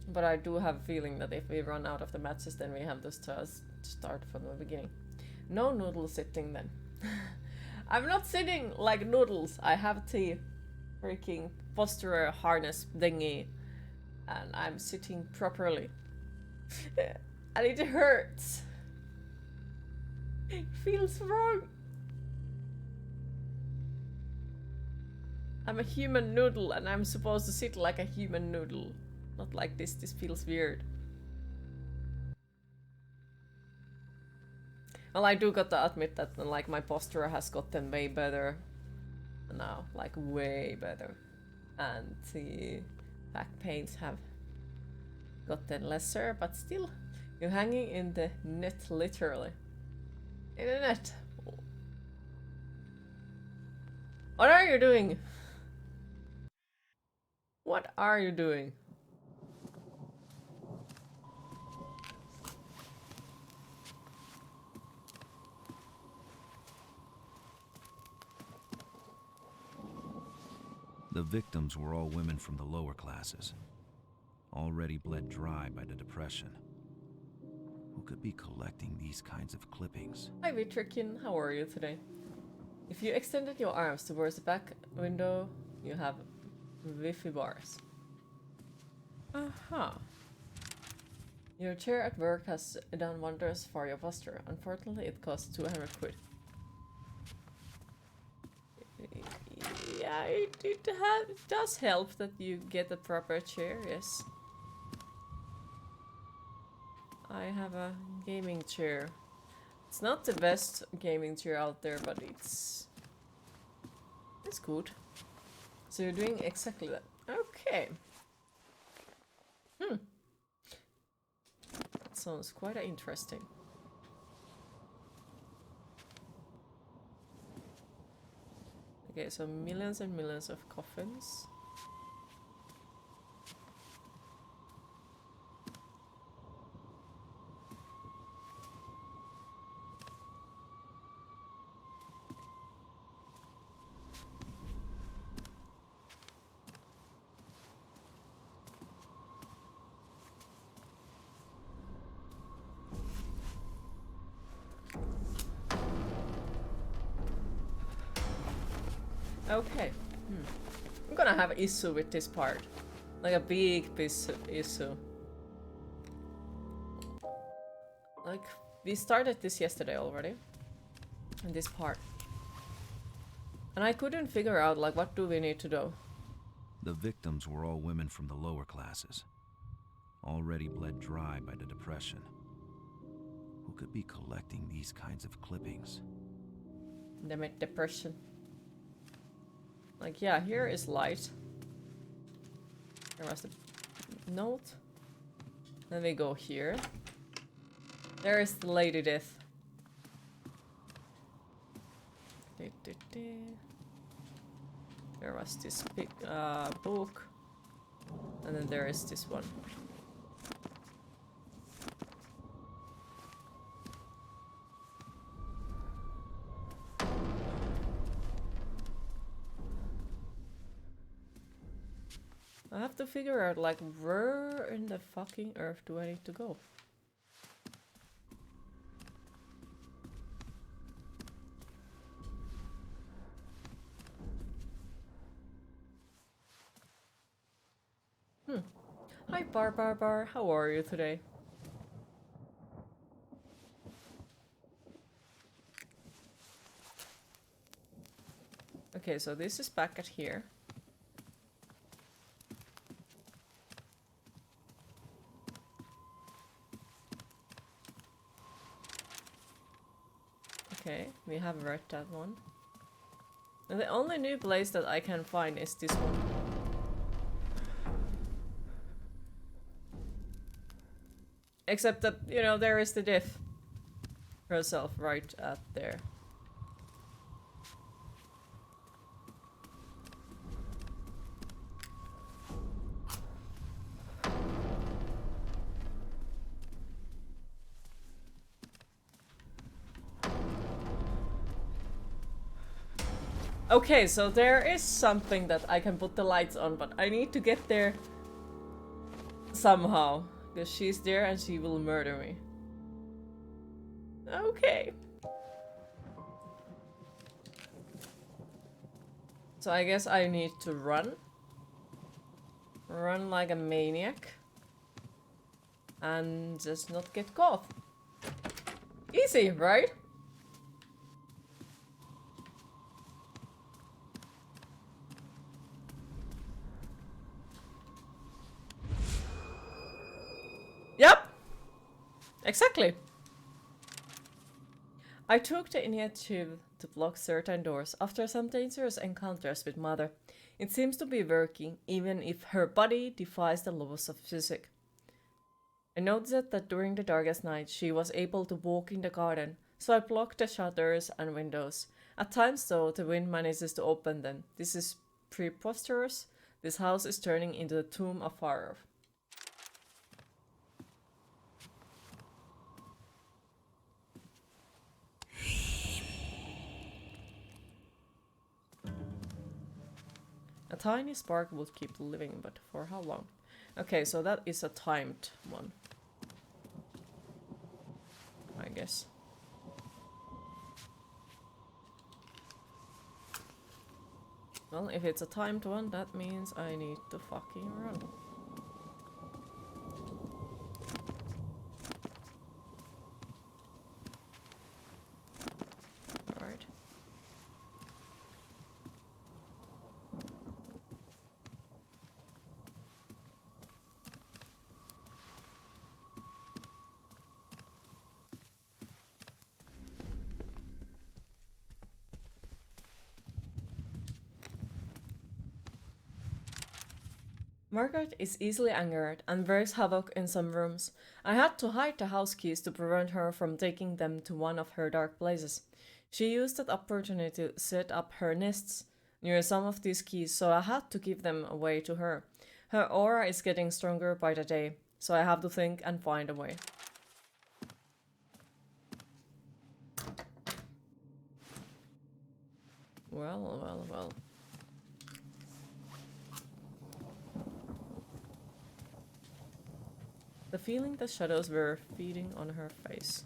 But I do have a feeling that if we run out of the matches, then we have to start from the beginning. No noodle sitting then. I'm not sitting like noodles. I have the freaking postural harness thingy, and I'm sitting properly. And it hurts. It feels wrong. I'm a human noodle and I'm supposed to sit like a human noodle. Not like this. This feels weird. Well, I do gotta admit that like my posture has gotten way better now, like way better. And the back pains have gotten lesser, but still, you're hanging in the net, literally. In the net. What are you doing? What are you doing? The victims were all women from the lower classes, already bled dry by the depression. Who could be collecting these kinds of clippings? Hi Vitrikin, how are you today? If you extended your arms towards the back window, you have Wi-Fi bars. Aha. Your chair at work has done wonders for your posture. Unfortunately, it costs 200 quid. Yeah, it does help that you get a proper chair, yes. I have a gaming chair. It's not the best gaming chair out there, but it's good. So you're doing exactly that. Okay. That sounds quite interesting. Okay, so millions and millions of coffins. Okay. I'm gonna have issue with this part. Like a big issue. Like, we started this yesterday already. In this part. And I couldn't figure out, like, what do we need to do? The victims were all women from the lower classes, already bled dry by the depression. Who could be collecting these kinds of clippings? Damn it, depression. Like, yeah, here is light. There was the note. Then we go here. There is the Lady Death. There was this big book. And then there is this one. I have to figure out, like, where in the fucking earth do I need to go? Hi Bar, how are you today? Okay, so this is back at here. Okay, we have read that one. And the only new place that I can find is this one. Except that, you know, there is the diff herself right at there. Okay, so there is something that I can put the lights on, but I need to get there Somehow. Because she's there and she will murder me. Okay. So I guess I need to run. Run like a maniac. And just not get caught. Easy, right? Yep! Exactly. I took the initiative to block certain doors after some dangerous encounters with Mother. It seems to be working, even if her body defies the laws of physics. I noticed that during the darkest night she was able to walk in the garden, so I blocked the shutters and windows. At times though, the wind manages to open them. This is preposterous. This house is turning into the tomb of horror. A tiny spark would keep living, but for how long? Okay, so that is a timed one. I guess. Well, if it's a timed one, that means I need to fucking run. Alright. Margaret is easily angered and wreaks havoc in some rooms. I had to hide the house keys to prevent her from taking them to one of her dark places. She used that opportunity to set up her nests near some of these keys, so I had to give them away to her. Her aura is getting stronger by the day, so I have to think and find a way. Well. The feeling the shadows were feeding on her face.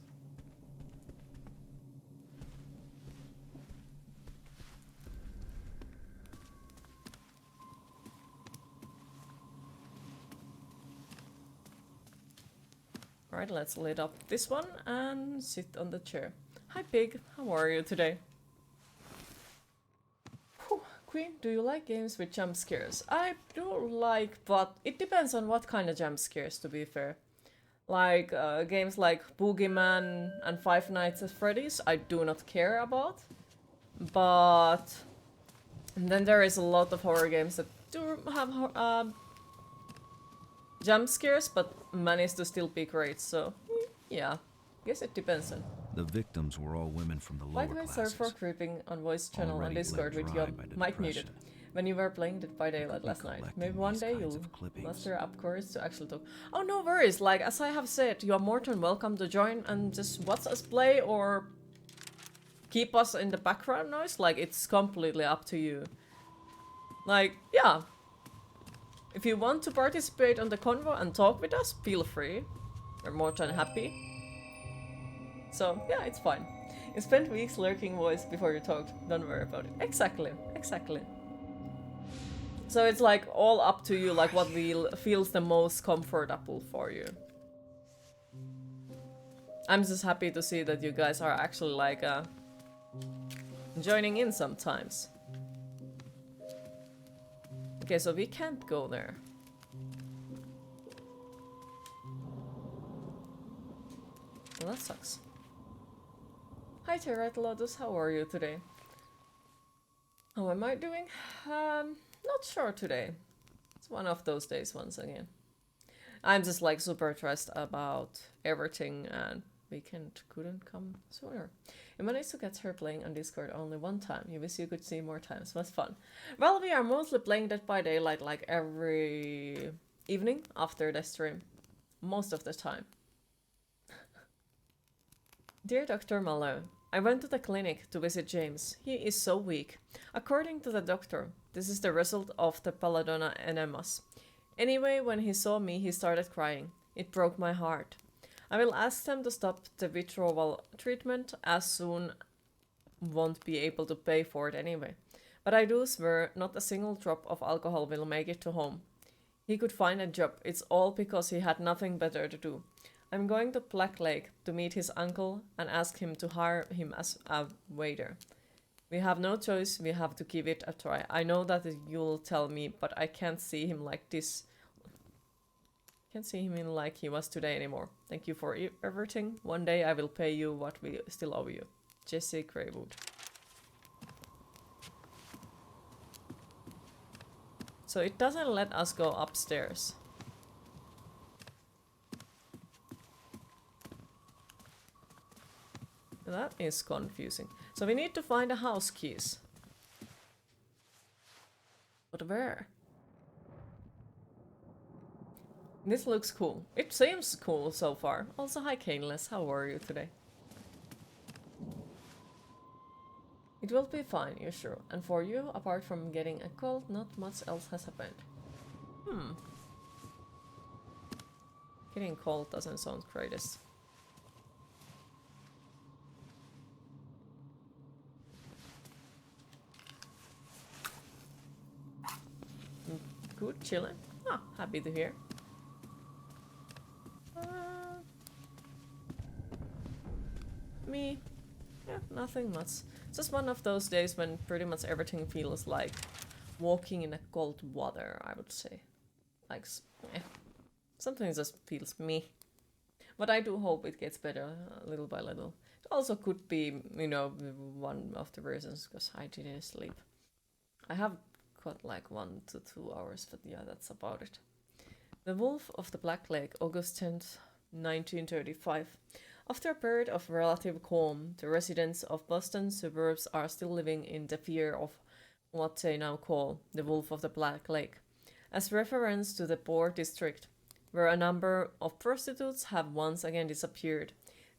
Alright, let's lit up this one and sit on the chair. Hi Pig, how are you today? Whew. Queen, do you like games with jump scares? I do like, but it depends on what kind of jump scares, to be fair. Like games like Boogeyman and Five Nights at Freddy's, I do not care about. But and then there is a lot of horror games that do have jump scares, but manage to still be great. So yeah, I guess it depends on. The victims were all women from the lower By the way, sorry classes. for creeping on voice channel on Already Discord bled with dry your by the mic muted depression. when you were playing Dead by Daylight last night. Maybe one these day kinds you'll of clippings. muster up courage to actually talk. Oh, no worries. Like, as I have said, you are more than welcome to join and just watch us play or keep us in the background noise. Like, it's completely up to you. Like, yeah. If you want to participate on the convo and talk with us, feel free. We're more than happy. So, yeah, it's fine. You spent weeks lurking voice before you talked. Don't worry about it. Exactly. So it's like all up to you, like what feels the most comfortable for you. I'm just happy to see that you guys are actually like joining in sometimes. Okay, so we can't go there. Well, that sucks. Hi Terrat Lotus, how are you today? How am I doing? Not sure today. It's one of those days once again. I'm just like super stressed about everything and weekend couldn't come sooner. You managed to get her playing on Discord only one time. You wish you could see more times. Was fun. Well, we are mostly playing Dead by Daylight like every evening after the stream. Most of the time. Dear Dr. Malone, I went to the clinic to visit James. He is so weak. According to the doctor, this is the result of the belladonna enemas. Anyway, when he saw me, he started crying. It broke my heart. I will ask them to stop the withdrawal treatment as soon won't be able to pay for it anyway. But I do swear not a single drop of alcohol will make it to home. He could find a job. It's all because he had nothing better to do. I'm going to Black Lake to meet his uncle and ask him to hire him as a waiter. We have no choice, we have to give it a try. I know that you'll tell me, but I can't see him like this. Can't see him in like he was today anymore. Thank you for everything. One day I will pay you what we still owe you. Jesse Greywood. So it doesn't let us go upstairs. That is confusing. So we need to find the house keys. But where? This looks cool. It seems cool so far. Also, hi Caneless, how are you today? It will be fine, you're sure. And for you, apart from getting a cold, not much else has happened. Getting cold doesn't sound greatest. Good, chilling. Ah, happy to hear. Me? Yeah, nothing much. Just one of those days when pretty much everything feels like walking in a cold water, I would say. Like, something just feels me. But I do hope it gets better little by little. It also could be, you know, one of the reasons because I didn't sleep. I have got like 1 to 2 hours, but yeah, that's about it. The Wolf of the Black Lake, August 10th, 1935. After a period of relative calm, the residents of Boston's suburbs are still living in the fear of what they now call the Wolf of the Black Lake, as reference to the poor district, where a number of prostitutes have once again disappeared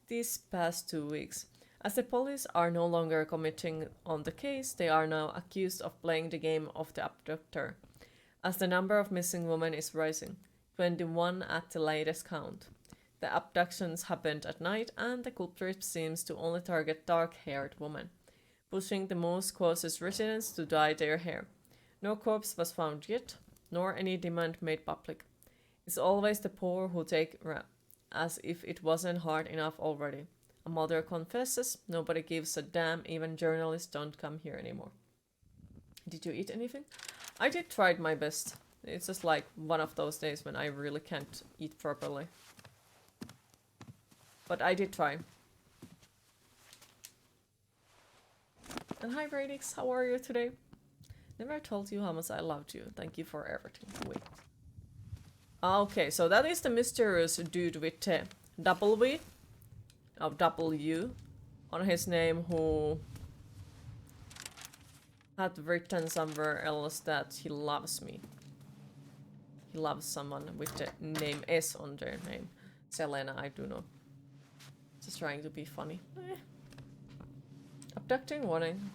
these past 2 weeks. As the police are no longer committing on the case, they are now accused of playing the game of the abductor, as the number of missing women is rising, 21 at the latest count. The abductions happened at night, and the culprit seems to only target dark-haired women, pushing the most cautious residents to dye their hair. No corpse was found yet, nor any demand made public. It's always the poor who take as if it wasn't hard enough already. A mother confesses, nobody gives a damn, even journalists don't come here anymore. Did you eat anything? I did try my best. It's just like one of those days when I really can't eat properly. But I did try. And hi Radix, how are you today? Never told you how much I loved you. Thank you for everything. Wait. Okay, so that is the mysterious dude with W on his name who had written somewhere else that he loves me. He loves someone with the name S on their name. Selena, I do know. Just trying to be funny. Abducting warning.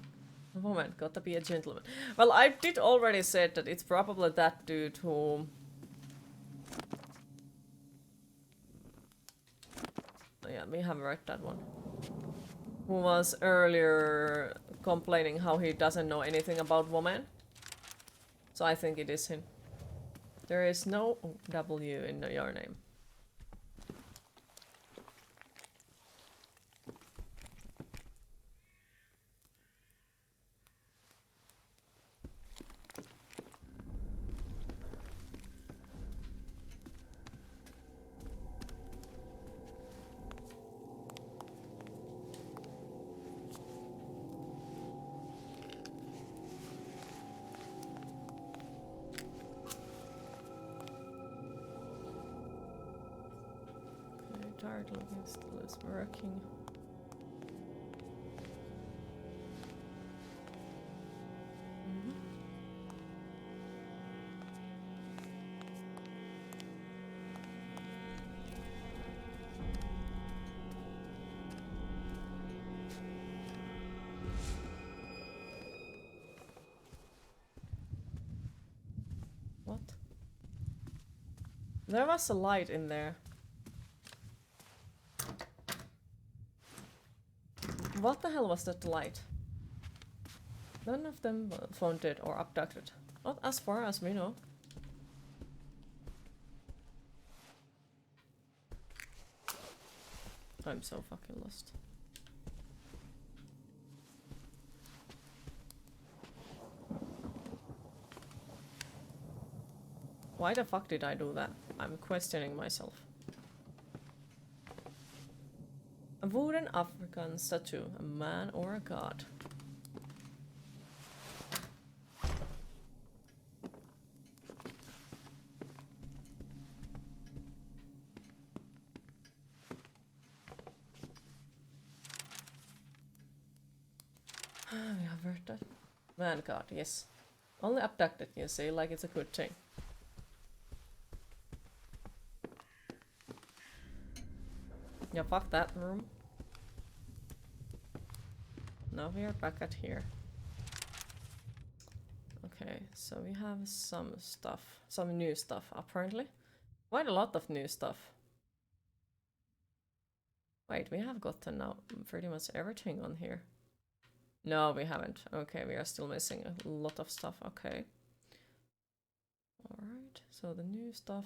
A woman, gotta be a gentleman. Well, I did already said that it's probably that dude who... Oh, yeah, we have read that one. Who was earlier complaining how he doesn't know anything about women. So I think it is him. There is no W in your name. Tired looking, still is working. What? There was a light in there. What the hell was that light? None of them were found dead or abducted. Not as far as we know. I'm so fucking lost. Why the fuck did I do that? I'm questioning myself. A wooden African statue, a man or a god? We have heard that. Man god, yes. Only abducted, you say, like it's a good thing. Yeah, fuck that room. Now we are back at here. Okay, so we have some stuff. Some new stuff, apparently. Quite a lot of new stuff. Wait, we have gotten now pretty much everything on here. No, we haven't. Okay, we are still missing a lot of stuff. Okay. Alright, so the new stuff.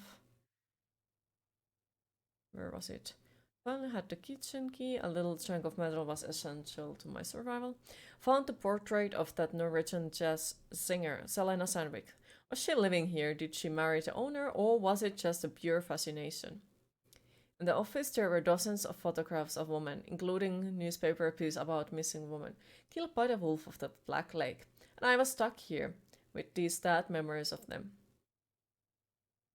Where was it? Finally had the kitchen key. A little chunk of metal was essential to my survival. Found the portrait of that Norwegian jazz singer, Selena Sandvik. Was she living here? Did she marry the owner? Or was it just a pure fascination? In the office there were dozens of photographs of women, including a newspaper piece about missing women, killed by the wolf of the Black Lake. And I was stuck here, with these sad memories of them.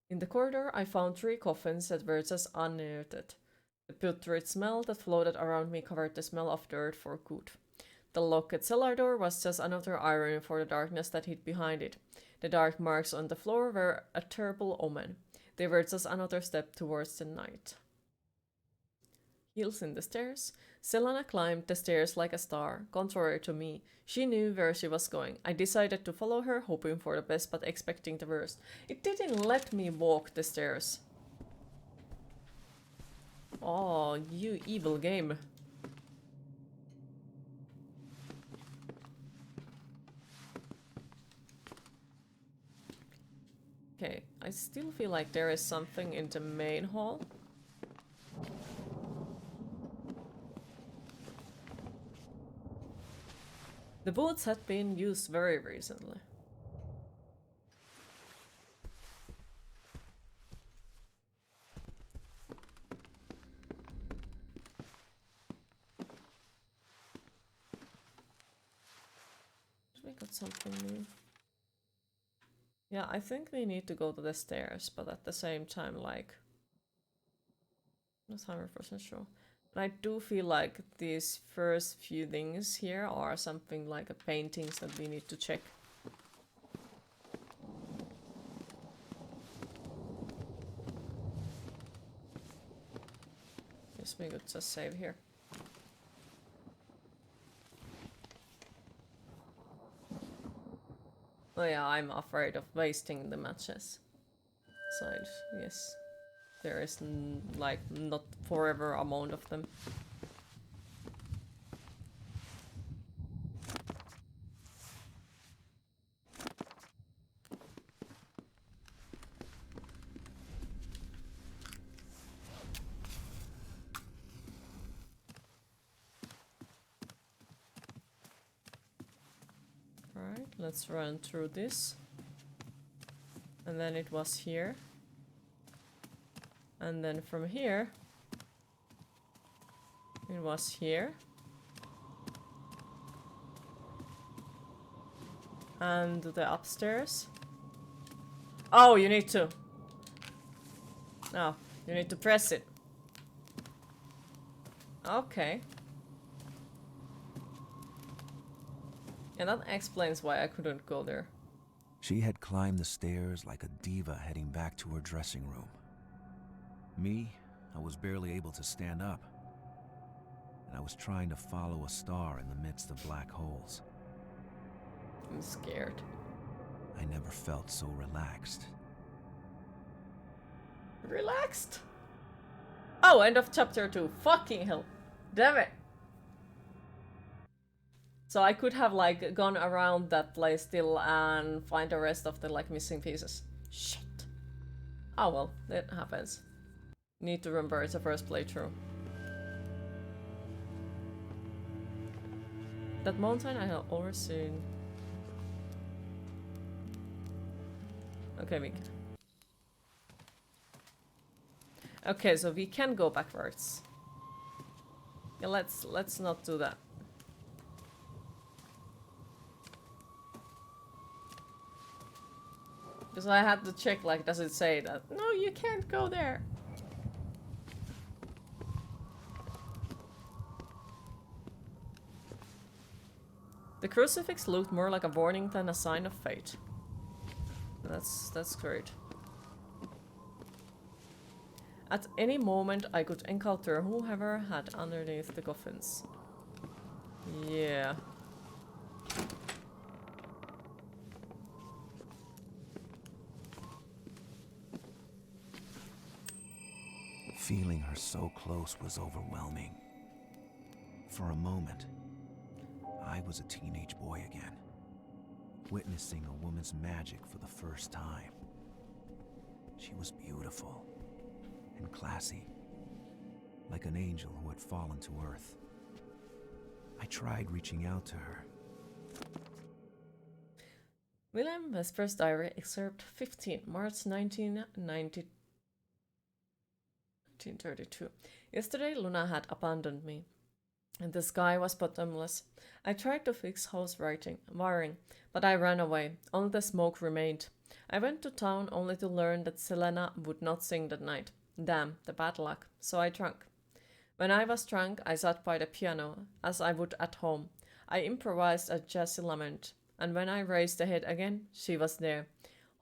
In the corridor I found 3 coffins that were just unearthed. The putrid smell that floated around me covered the smell of dirt for good. The locked cellar door was just another irony for the darkness that hid behind it. The dark marks on the floor were a terrible omen. They were just another step towards the night. Heels in the stairs. Selena climbed the stairs like a star. Contrary to me, she knew where she was going. I decided to follow her, hoping for the best but expecting the worst. It didn't let me walk the stairs. Oh, you evil game. Okay, I still feel like there is something in the main hall. The boots had been used very recently. We got something new. Yeah, I think we need to go to the stairs, but at the same time, like, not 100% sure. But I do feel like these first few things here are something like a paintings that we need to check. Guess we could just save here. Oh yeah, I'm afraid of wasting the matches. Side, yes. There is like not forever amount of them. Alright, let's run through this. And then it was here. And then from here, it was here. And the upstairs. Oh, you need to. No, you need to press it. Okay. And that explains why I couldn't go there. She had climbed the stairs like a diva heading back to her dressing room. Me, I was barely able to stand up. And I was trying to follow a star in the midst of black holes. I'm scared. I never felt so relaxed. Relaxed. Oh, end of chapter 2. Fucking hell. Damn it. So I could have like gone around that place still and find the rest of the like missing pieces. Shit. Oh well, that happens. Need to remember it's a first playthrough. That mountain I have already seen. Okay, we can. Okay, so we can go backwards. Yeah, let's not do that. Because I had to check, like, does it say that? No, you can't go there. The crucifix looked more like a warning than a sign of fate. That's great. At any moment, I could encounter whoever had underneath the coffins. Yeah. Feeling her so close was overwhelming. For a moment, I was a teenage boy again, witnessing a woman's magic for the first time. She was beautiful and classy, like an angel who had fallen to earth. I tried reaching out to her. William Vesper's Diary, excerpt 15, March 1932. Yesterday, Luna had abandoned me, and the sky was bottomless. I tried to fix house wiring, but I ran away. Only the smoke remained. I went to town only to learn that Selena would not sing that night. Damn, the bad luck. So I drank. When I was drunk, I sat by the piano, as I would at home. I improvised a jazzy lament, and when I raised the head again, she was there,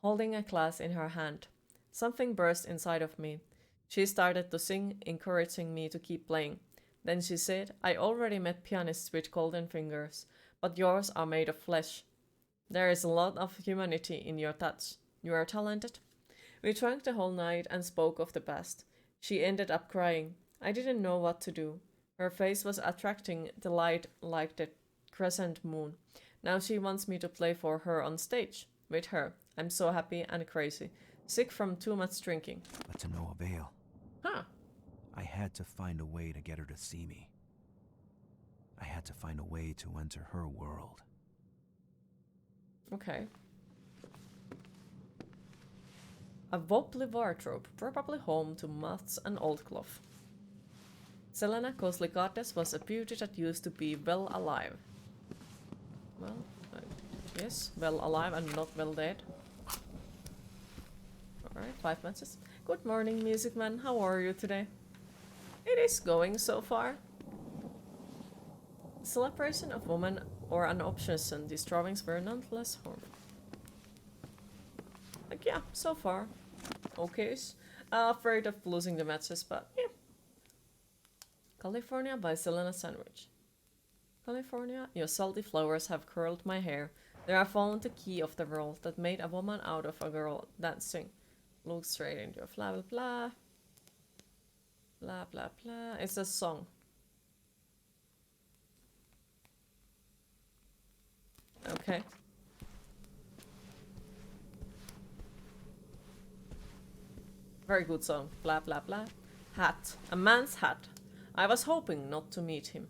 holding a glass in her hand. Something burst inside of me. She started to sing, encouraging me to keep playing. Then she said, I already met pianists with golden fingers, but yours are made of flesh. There is a lot of humanity in your touch. You are talented. We drank the whole night and spoke of the past. She ended up crying. I didn't know what to do. Her face was attracting the light like the crescent moon. Now she wants me to play for her on stage. With her. I'm so happy and crazy. Sick from too much drinking. But to no avail. Huh. I had to find a way to get her to see me. I had to find a way to enter her world. Okay. A wobbly wardrobe, probably home to moths and old cloth. Selena Cosley Goddess was a beauty that used to be well alive. Well, yes, well alive and not well dead. Alright, 5 matches. Good morning, Music Man. How are you today? It is going so far. Celebration of woman or an obsession, these drawings were nonetheless harmful. Like, yeah, so far. Okay. Afraid of losing the matches, but yeah. California by Selena Sandwich. California, your salty flowers have curled my hair. They have found the key of the world that made a woman out of a girl dancing. Look straight into your blah blah blah. Blah blah blah. It's a song. Okay. Very good song. Blah blah blah. Hat. A man's hat. I was hoping not to meet him.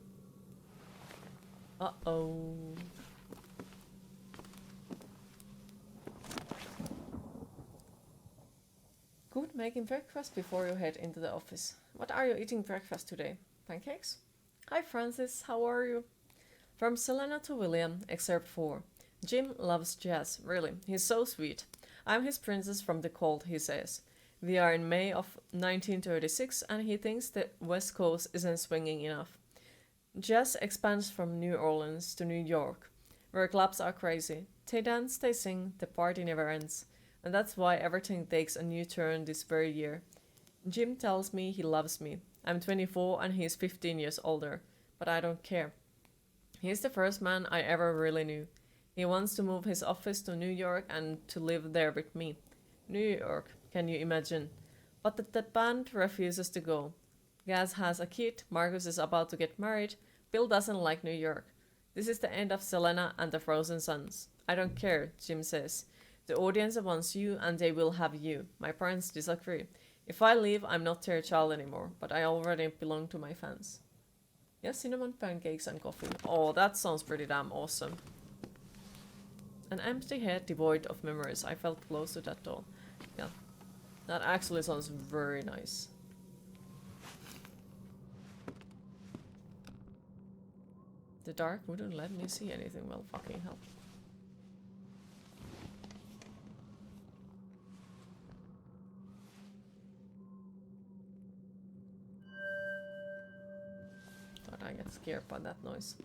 Uh-oh. Good making breakfast before you head into the office. What are you eating breakfast today? Pancakes? Hi Francis, how are you? From Selena to William, excerpt 4. Jim loves jazz, really, he's so sweet. I'm his princess from the cold, he says. We are in May of 1936 and he thinks the West Coast isn't swinging enough. Jazz expands from New Orleans to New York, where clubs are crazy. They dance, they sing, the party never ends. And that's why everything takes a new turn this very year. Jim tells me he loves me. I'm 24 and he's 15 years older, but I don't care. He's the first man I ever really knew. He wants to move his office to New York and to live there with me. New York, can you imagine? But the band refuses to go. Gaz has a kid, Marcus is about to get married, Bill doesn't like New York. This is the end of Selena and the Frozen Sons. I don't care, Jim says. The audience wants you and they will have you. My parents disagree. If I leave, I'm not their child anymore, but I already belong to my fans. Yeah, cinnamon pancakes and coffee. Oh, that sounds pretty damn awesome. An empty head devoid of memories. I felt close to that doll. Yeah, that actually sounds very nice. The dark wouldn't let me see anything. Well, fucking hell. God, I get scared by that noise.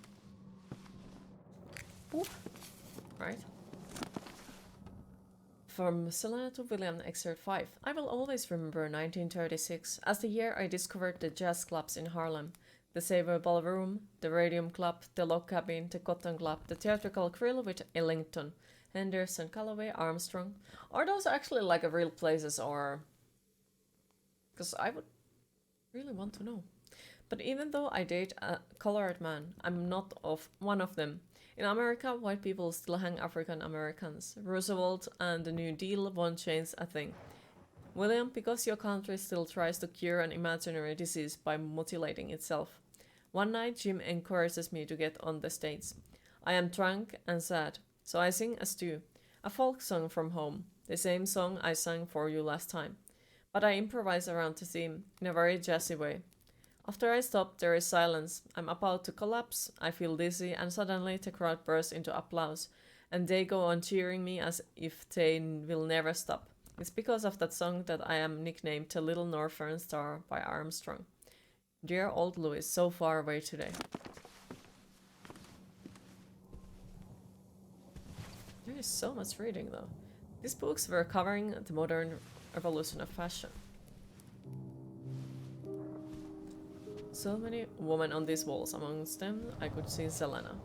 Boop. Right. From Selena to William, Excerpt 5. I will always remember 1936 as the year I discovered the jazz clubs in Harlem. The Savoy Ballroom, the Radium Club, the Log Cabin, the Cotton Club, the Theatrical Grill with Ellington, Henderson, Calloway, Armstrong. Are those actually like real places or... Because I would really want to know. But even though I date a colored man, I'm not one of them. In America, white people still hang African Americans. Roosevelt and the New Deal won't change a thing. William, because your country still tries to cure an imaginary disease by mutilating itself. One night, Jim encourages me to get on the stage. I am drunk and sad, so I sing a stew, a folk song from home, the same song I sang for you last time. But I improvise around the theme in a very jazzy way. After I stop, there is silence. I'm about to collapse, I feel dizzy, and suddenly the crowd bursts into applause, and they go on cheering me as if they will never stop. It's because of that song that I am nicknamed the Little Northern Star by Armstrong. Dear old Louis, so far away today. There is so much reading though. These books were covering the modern evolution of fashion. So many women on these walls, amongst them I could see Selena.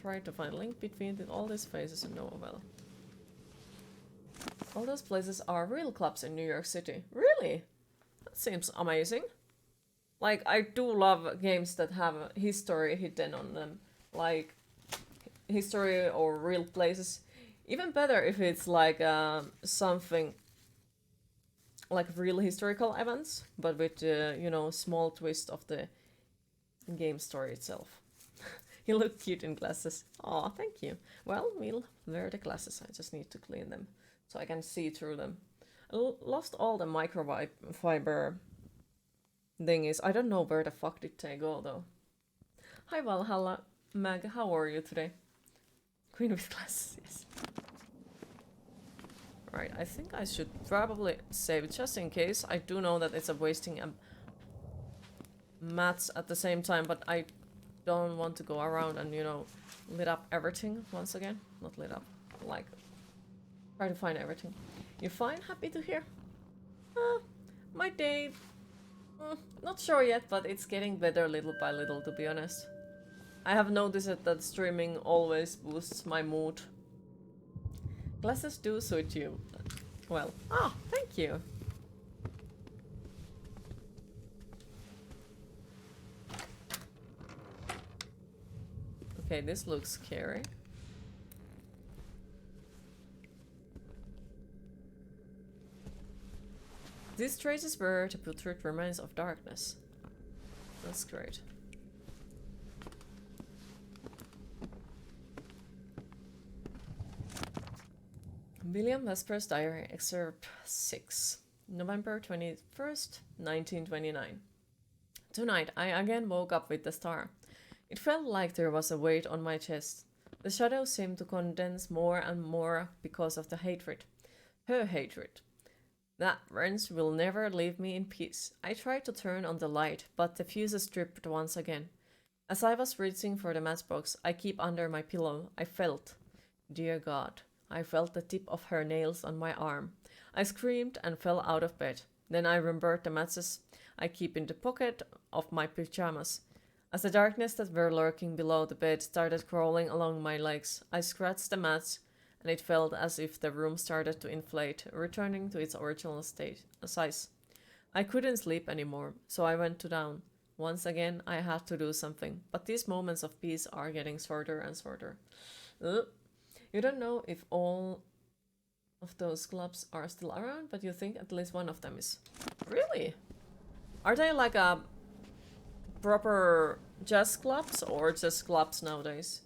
Try to find a link between all these faces and no well. All those places are real clubs in New York City. Really? That seems amazing. Like, I do love games that have history hidden on them. Like, history or real places. Even better if it's like something like real historical events, but with you know, small twist of the game story itself. You look cute in glasses. Aw, thank you. Well, we'll wear the glasses. I just need to clean them so I can see through them. I lost all the microfiber thingies. I don't know where the fuck did they go though. Hi Valhalla, Mag, how are you today? Queen with glasses, yes. Right, I think I should probably save it just in case. I do know that it's a wasting mats at the same time, but I don't want to go around and, you know, lit up everything once again. Not lit up, like, try to find everything. You fine? Happy to hear? My day, not sure yet, but it's getting better little by little, to be honest. I have noticed that streaming always boosts my mood. Glasses do suit you. Well, thank you. Okay, this looks scary. These traces were the putrid remains of darkness. That's great. William Vesper's Diary, Excerpt 6, November 21st, 1929. Tonight, I again woke up with the star. It felt like there was a weight on my chest. The shadows seemed to condense more and more because of the hatred. Her hatred. That wrench will never leave me in peace. I tried to turn on the light, but the fuses tripped once again. As I was reaching for the matchbox I keep under my pillow, I felt, dear God, I felt the tip of her nails on my arm. I screamed and fell out of bed. Then I remembered the matches I keep in the pocket of my pajamas. As the darkness that were lurking below the bed started crawling along my legs, I scratched the match and it felt as if the room started to inflate, returning to its original size. I couldn't sleep anymore, so I went to down. Once again, I had to do something, but these moments of peace are getting shorter and shorter. You don't know if all of those clubs are still around, but you think at least one of them is. Really? Are they like a proper jazz clubs or just clubs nowadays?